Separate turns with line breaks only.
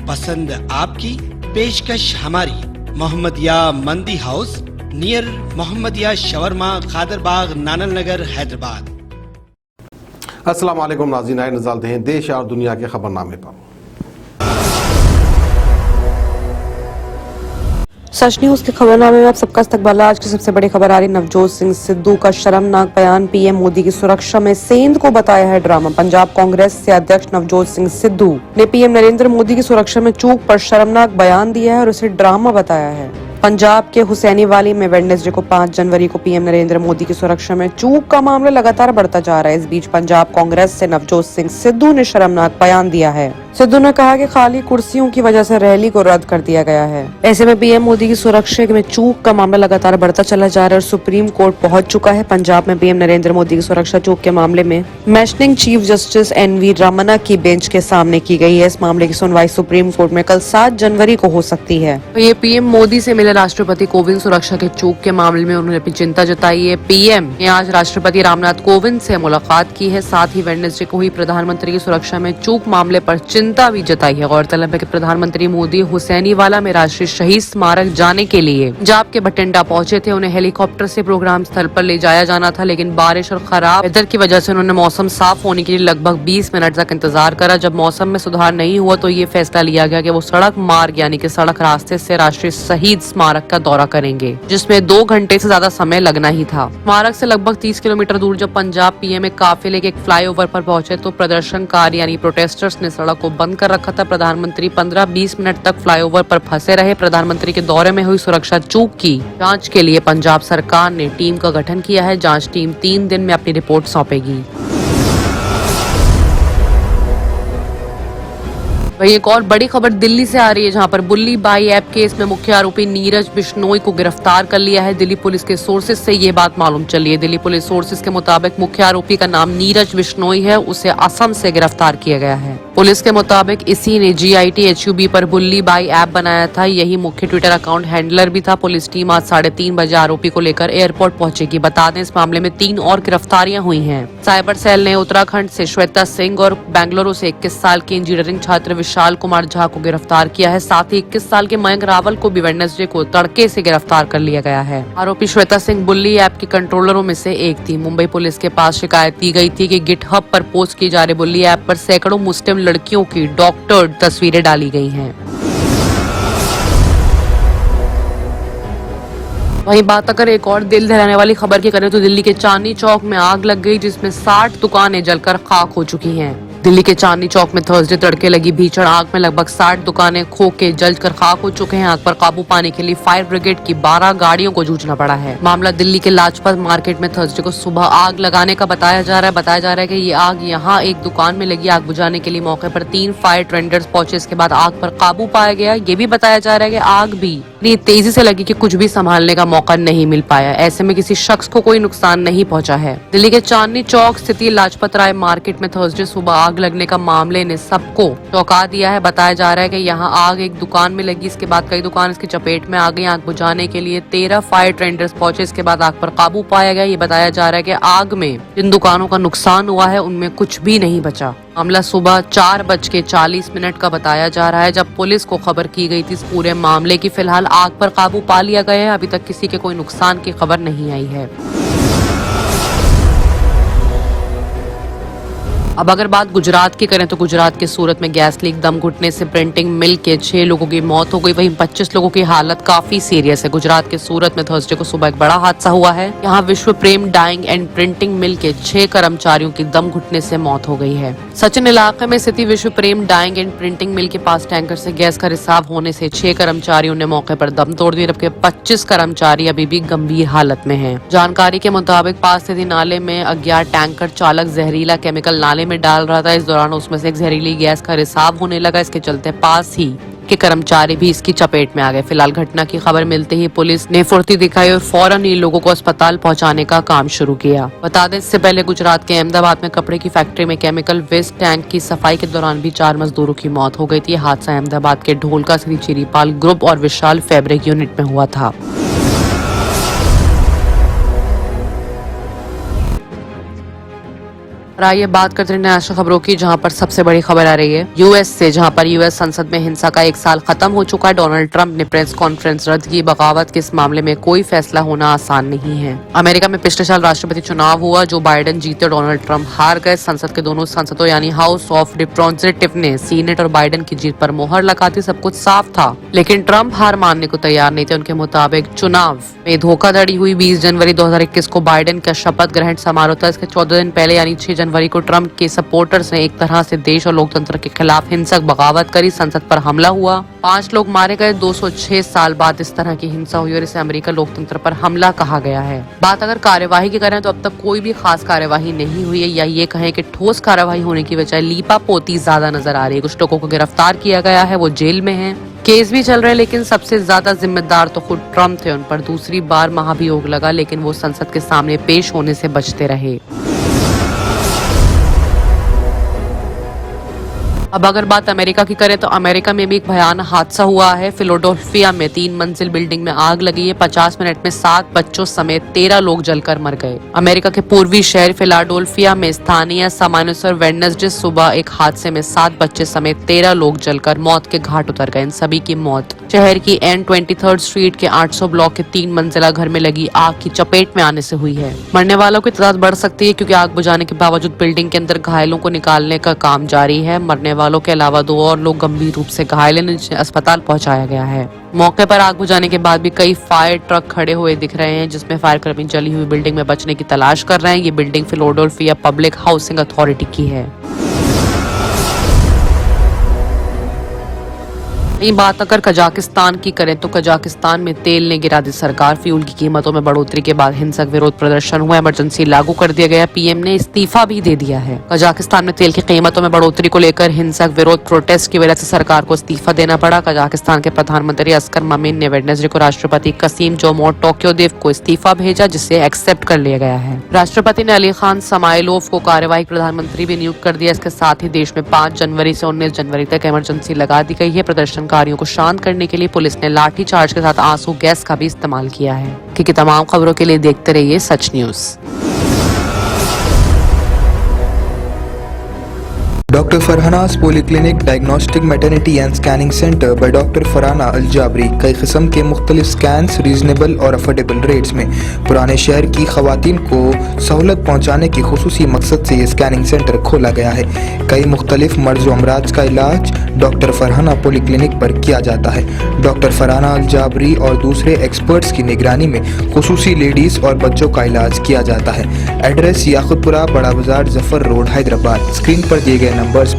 पसंद आपकी, पेशकश हमारी। मोहम्मदिया मंदी house, near Mohammadia shawarma, Khadarbagh, नानल नगर, हैदराबाद।
अस्सलाम वालेकुम नाज़रीन, आए नज़र हैं देश और दुनिया के खबरनामे पर।
सच न्यूज के खबरनामे में आप सबका इस्तकबाल। आज की सबसे बड़ी खबर आ रही नवजोत सिंह सिद्धू का शर्मनाक बयान, पीएम मोदी की सुरक्षा में सेंध को बताया है ड्रामा। पंजाब कांग्रेस से अध्यक्ष नवजोत सिंह सिद्धू ने पीएम नरेंद्र मोदी की सुरक्षा में चूक पर शर्मनाक बयान दिया है और उसे ड्रामा बताया है। पंजाब के हुसैनीवाली में वेडनेसडे को 5 जनवरी को पीएम नरेंद्र मोदी की सुरक्षा में चूक का मामला लगातार बढ़ता जा रहा है। इस बीच पंजाब कांग्रेस से नवजोत सिंह सिद्धू ने शर्मनाक बयान दिया है। सिद्धू ने कहा कि खाली कुर्सियों की वजह से रैली को रद्द कर दिया गया है। ऐसे में पीएम मोदी की सुरक्षा में चूक का मामला लगातार बढ़ता चला जा रहा है और सुप्रीम कोर्ट पहुंच चुका है। पंजाब में पीएम नरेंद्र मोदी की सुरक्षा चूक के मामले में मैशनिंग चीफ जस्टिस एनवी रमन्ना की बेंच के सामने की गई है। इस मामले की सुनवाई सुप्रीम कोर्ट में कल 7 जनवरी को हो सकती है। तो ये पीएम मोदी से मिले राष्ट्रपति कोविंद सुरक्षा के चूक के मामले में उन्होंने अपनी चिंता जताई है। पीएम ने आज राष्ट्रपति रामनाथ कोविंद से मुलाकात की है। साथ ही वेडनेसडे को हुई प्रधानमंत्री की सुरक्षा में चूक मामले पर चिंता भी जताई है। गौरतलब है कि प्रधानमंत्री मोदी हुसैनीवाला में राष्ट्रीय शहीद स्मारक जाने के लिए पंजाब के बठिंडा पहुंचे थे। उन्हें हेलीकॉप्टर से प्रोग्राम स्थल पर ले जाया जाना था, लेकिन बारिश और खराब वेदर की वजह से उन्होंने मौसम साफ होने के लिए लगभग 20 मिनट तक इंतजार करा। जब मौसम में सुधार नहीं हुआ तो ये फैसला लिया गया कि वो सड़क मार्ग यानी कि सड़क रास्ते से राष्ट्रीय शहीद स्मारक का दौरा करेंगे, जिसमें 2 घंटे से ज्यादा समय लगना ही था। स्मारक से लगभग 30 किलोमीटर दूर जब पंजाब पीएम एक काफिले के एक फ्लाईओवर पर पहुंचे तो प्रदर्शनकारी यानी प्रोटेस्टर्स ने सड़क को बंद कर रखा था। प्रधानमंत्री 15-20 मिनट तक फ्लाईओवर पर फंसे रहे। प्रधानमंत्री के दौरे में हुई सुरक्षा चूक की जांच के लिए पंजाब सरकार ने टीम का गठन किया है। जांच टीम 3 दिन में अपनी रिपोर्ट सौंपेगी। वही एक और बड़ी खबर दिल्ली से आ रही है, जहां पर बुल्ली बाई ऐप केस में मुख्य आरोपी नीरज बिश्नोई को गिरफ्तार कर लिया है। दिल्ली पुलिस के सोर्सेज से ये बात मालूम चली है। दिल्ली पुलिस सोर्सेज के मुताबिक मुख्य आरोपी का नाम नीरज बिश्नोई है। उसे असम से गिरफ्तार किया गया है। पुलिस के मुताबिक इसी ने GIT-HUB पर बुल्ली बाई ऐप बनाया था। यही मुख्य ट्विटर अकाउंट हैंडलर भी था। पुलिस टीम आज 3:30 बजे आरोपी को लेकर एयरपोर्ट पहुंचेगी। बता दें, इस मामले में 3 और गिरफ्तारियां हुई हैं। साइबर सेल ने उत्तराखंड से श्वेता सिंह और बेंगलुरु से 21 साल के इंजीनियरिंग छात्र विशाल कुमार झा को गिरफ्तार किया है। साथ ही 21 साल के मयंक रावल को भी वेडनेसडे को तड़के से गिरफ्तार कर लिया गया है। आरोपी श्वेता सिंह बुल्ली ऐप की कंट्रोलरों में से एक थी। मुंबई पुलिस के पास शिकायत दी गई थी कि गिटहब पर पोस्ट की जा रही बुल्ली ऐप पर सैकड़ों मुस्लिम लड़कियों की डॉक्टर तस्वीरें डाली गई हैं। वहीं बात अगर एक और दिल दहलाने वाली खबर की करें तो दिल्ली के चांदनी चौक में आग लग गई, जिसमें 60 दुकानें जलकर खाक हो चुकी हैं। दिल्ली के चांदनी चौक में थर्सडे तड़के लगी भीषण आग में लगभग 60 दुकानें खोके जलकर खाक हो चुके हैं। आग पर काबू पाने के लिए फायर ब्रिगेड की 12 गाड़ियों को जूझना पड़ा है। मामला दिल्ली के लाजपत मार्केट में थर्सडे को सुबह आग लगाने का बताया जा रहा है कि ये आग यहाँ एक दुकान में लगी। आग बुझाने के लिए मौके पर 3 फायर टेंडर्स पहुंचे। इसके बाद आग पर काबू पाया गया। ये भी बताया जा रहा है कि आग भी इतनी तेजी से लगी कि कुछ भी संभालने का मौका नहीं मिल पाया। ऐसे में किसी शख्स को कोई नुकसान नहीं पहुंचा है। दिल्ली के चांदनी चौक स्थित लाजपत राय मार्केट में थर्सडे सुबह आग लगने का मामले ने सबको चौंका दिया है। बताया जा रहा है कि यहाँ आग एक दुकान में लगी। इसके बाद कई दुकान इसकी चपेट में आ गई। आग बुझाने के लिए 13 फायर टेंडर्स पहुंचे। इसके बाद आग पर काबू पाया गया। ये बताया जा रहा है कि आग में जिन दुकानों का नुकसान हुआ है उनमें कुछ भी नहीं बचा। मामला सुबह 4:40 का बताया जा रहा है जब पुलिस को खबर की गई थी इस पूरे मामले की। फिलहाल आग पर काबू पा लिया गया है। अभी तक किसी के कोई नुकसान की खबर नहीं आई है। अब अगर बात गुजरात की करें तो गुजरात के सूरत में गैस लीक, दम घुटने से प्रिंटिंग मिल के 6 लोगों की मौत हो गई। वहीं 25 लोगों की हालत काफी सीरियस है। गुजरात के सूरत में थर्सडे को सुबह एक बड़ा हादसा हुआ है। यहाँ विश्व प्रेम डाइंग एंड प्रिंटिंग मिल के 6 कर्मचारियों की दम घुटने से मौत हो गई है। सचिन इलाके में स्थित विश्व प्रेम डाइंग एंड प्रिंटिंग मिल के पास टैंकर से गैस का रिसाव होने से 6 कर्मचारियों ने मौके पर दम तोड़ दिया, जबकि 25 कर्मचारी अभी भी गंभीर हालत में हैं। जानकारी के मुताबिक पास स्थित नाले में अज्ञात टैंकर चालक जहरीला केमिकल नाले में डाल रहा था। इस दौरान उसमें से एक जहरीली गैस का रिसाव होने लगा। इसके चलते पास ही के कर्मचारी भी इसकी चपेट में आ गए। फिलहाल घटना की खबर मिलते ही पुलिस ने फुर्ती दिखाई और फौरन इन लोगों को अस्पताल पहुंचाने का काम शुरू किया। बता दें, इससे पहले गुजरात के अहमदाबाद में कपड़े की फैक्ट्री में केमिकल वेस्ट टैंक की सफाई के दौरान भी 4 मजदूरों की मौत हो गई थी। हादसा अहमदाबाद के ढोलका श्री चिरीपाल ग्रुप और विशाल फैब्रिक यूनिट में हुआ था। और आइए बात करते हैं इंटरनेशनल खबरों की, जहां पर सबसे बड़ी खबर आ रही है यूएस से, जहां पर यूएस संसद में हिंसा का 1 साल खत्म हो चुका है। डोनाल्ड ट्रंप ने प्रेस कॉन्फ्रेंस रद्द की। बगावत के इस मामले में कोई फैसला होना आसान नहीं है। अमेरिका में पिछले साल राष्ट्रपति चुनाव हुआ, जो बाइडेन जीते, डोनाल्ड ट्रंप हार गए। संसद के दोनों सांसदों यानी हाउस ऑफ रिप्रेजेंटेटिव ने सीनेट और बाइडेन की जीत पर मोहर लगा दी। सब कुछ साफ था, लेकिन ट्रंप हार मानने को तैयार नहीं थे। उनके मुताबिक चुनाव में धोखाधड़ी हुई। 20 जनवरी 2021 को बाइडेन का शपथ ग्रहण समारोह था। इसके 14 दिन पहले यानी 6 जनवरी को ट्रंप के सपोर्टर्स ने एक तरह से देश और लोकतंत्र के खिलाफ हिंसक बगावत करी। संसद पर हमला हुआ, 5 लोग मारे गए। 206 साल बाद इस तरह की हिंसा हुई और इसे अमेरिका लोकतंत्र पर हमला कहा गया है। बात अगर कार्यवाही की करें तो अब तक कोई भी खास कार्यवाही नहीं हुई है, या ये कहें कि ठोस कार्यवाही होने की बजाय लीपापोती ज्यादा नजर आ रही है। कुछ लोगों को गिरफ्तार किया गया है, वो जेल में है, केस भी चल रहे हैं, लेकिन सबसे ज्यादा जिम्मेदार तो खुद ट्रंप थे। उन पर दूसरी बार महाभियोग लगा, लेकिन वो संसद के सामने पेश होने से बचते रहे। अब अगर बात अमेरिका की करें तो अमेरिका में भी एक भयानक हादसा हुआ है। फिलाडेल्फिया में 3 मंजिल बिल्डिंग में आग लगी है। 50 मिनट में 7 बच्चों समेत 13 लोग जलकर मर गए। अमेरिका के पूर्वी शहर फिलाडेल्फिया में स्थानीय समानुसार वेडनेसडे सुबह एक हादसे में 7 बच्चे समेत 13 लोग जलकर मौत के घाट उतर गए। इन सभी की मौत शहर की N23 स्ट्रीट के 800 ब्लॉक के 3 मंजिला घर में लगी आग की चपेट में आने से हुई है। मरने वालों की तादाद बढ़ सकती है, क्योंकि आग बुझाने के बावजूद बिल्डिंग के अंदर घायलों को निकालने का काम जारी है। मरने वालों के अलावा 2 और लोग गंभीर रूप से घायल हैं, जिन्हें अस्पताल पहुंचाया गया है। मौके पर आग बुझाने के बाद भी कई फायर ट्रक खड़े हुए दिख रहे हैं, जिसमें फायर कर्मी जली हुई बिल्डिंग में बचने की तलाश कर रहे हैं। ये building Philadelphia public housing authority की है। बात अगर कजाकिस्तान की करें तो कजाकिस्तान में तेल ने गिरा दी सरकार। फ्यूल की कीमतों में बढ़ोतरी के बाद हिंसक विरोध प्रदर्शन हुआ। इमरजेंसी लागू कर दिया गया। पीएम ने इस्तीफा भी दे दिया है। कजाकिस्तान में तेल की कीमतों में बढ़ोतरी को लेकर हिंसक विरोध प्रोटेस्ट की वजह से सरकार को इस्तीफा देना पड़ा। कजाकिस्तान के प्रधानमंत्री अस्कर ममिन ने वेडनेसडे को राष्ट्रपति कसीम जोमोट टोक्योदेव को इस्तीफा भेजा, जिसे एक्सेप्ट कर लिया गया है। राष्ट्रपति ने अली खान समाइलोव को कार्यवाही प्रधानमंत्री भी नियुक्त कर दिया। इसके साथ ही देश में 5 जनवरी से 19 जनवरी तक इमरजेंसी लगा दी गई है। प्रदर्शनकारियों को शांत करने के लिए पुलिस ने लाठी चार्ज के साथ आंसू गैस का भी इस्तेमाल किया है। क्योंकि तमाम खबरों के लिए देखते रहिए सच news.
Dr. Farhana's Polyclinic Diagnostic Maternity and Scanning Center by Dr. Farhana Al Jabri कई किस्म के मुख्तलिफ स्कैन्स रीजनेबल और अफोर्डेबल रेट्स में पुराने शहर की खवातीन को सहूलत पहुँचाने के खुसूसी मकसद से ये स्कैनिंग सेंटर खोला गया है। कई मुख्तलिफ मर्ज व अमराज का इलाज डॉक्टर फरहाना पॉलीक्लिनिक पर किया जाता है। डॉक्टर फरहाना अल जाबरी और दूसरे एक्सपर्ट्स की निगरानी में खुसूसी लेडीज़ और बच्चों का इलाज किया जाता है। एड्रेस याकुतपुरा, बड़ा बाजार, जफर रोड, हैदराबाद। स्क्रीन पर दिए गए नंबर्स